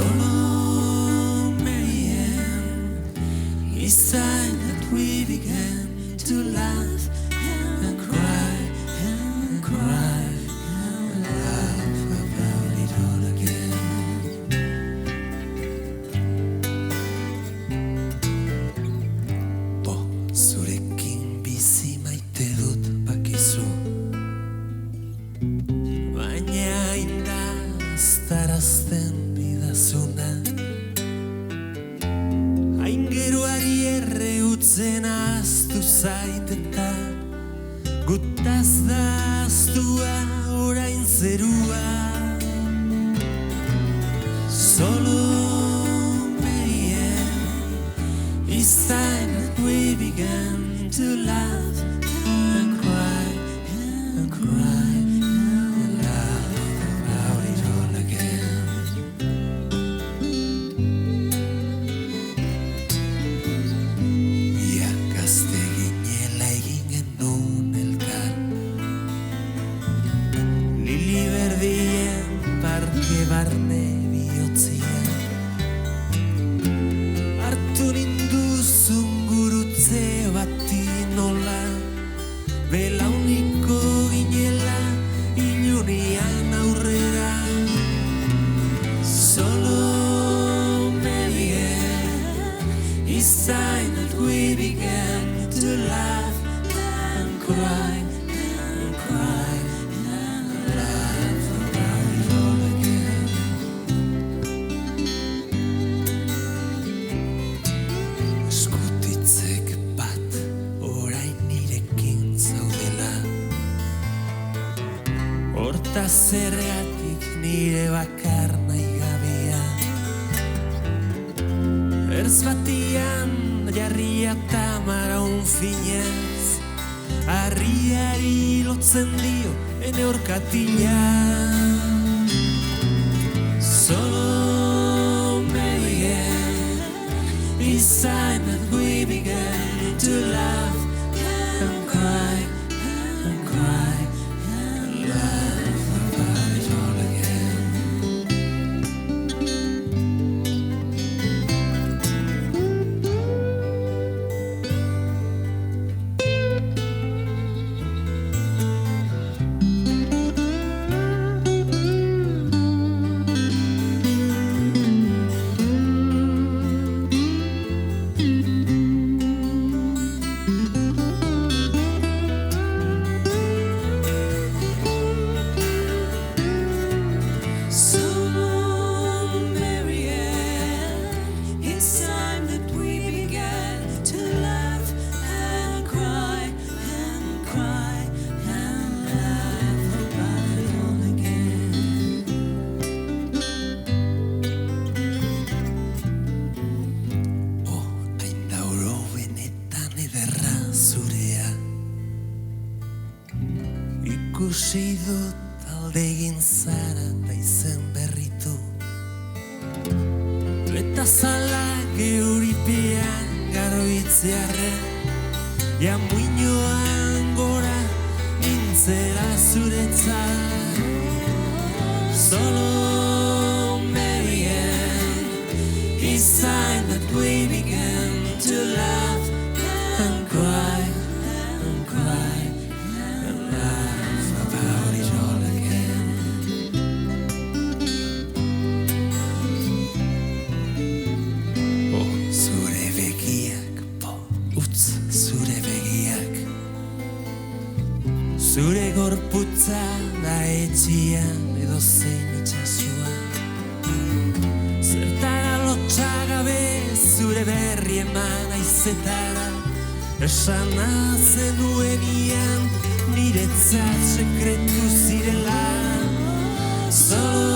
Solo mayhem is sign that we began to laugh and cry and cry and laugh about it all again. Po zurekin bizi maite dut bakizu, baina indaztarazten didazuna, hain geroari erre utzen ahaztu zait eta gutaz da ahaztua orain zerua. Solo mayhem is time that we began to laugh and cry and cry and laugh about it all again. Ia gazte ginela egin genuen elkar, lili berdien parke barne bihotzian, hartu ninduzun gurutze bati nola, belauniko ginela ilunian aurrera. Solo mayhem is sign that we began to laugh and cry and cry and laugh about it all again. Eskutitzek bat orain nirekin zaudela, hortaz zergatik nire bakar nahi gabea, ertz batian jarria tamara unfinez, harriari lotzen dio ene orkatila. Solo mayhem is sign that we began to laugh and cry and cry and laugh about it all again. Ikusi dut alde egin zara eta izen berritu, eta zalak euripean garroitzearren, ja muinoan gora nintzera zuretzat. Solo mayhem is sign that we began to laugh and cry and cry and laugh about it all again. Oh, zure begiak, utz zure begiak, zure gorputza da etxian edo zein itxasua, zertara lotxagabe zure berri eman aizetara, esana zenuenian niretzat sekretu zirela. Solo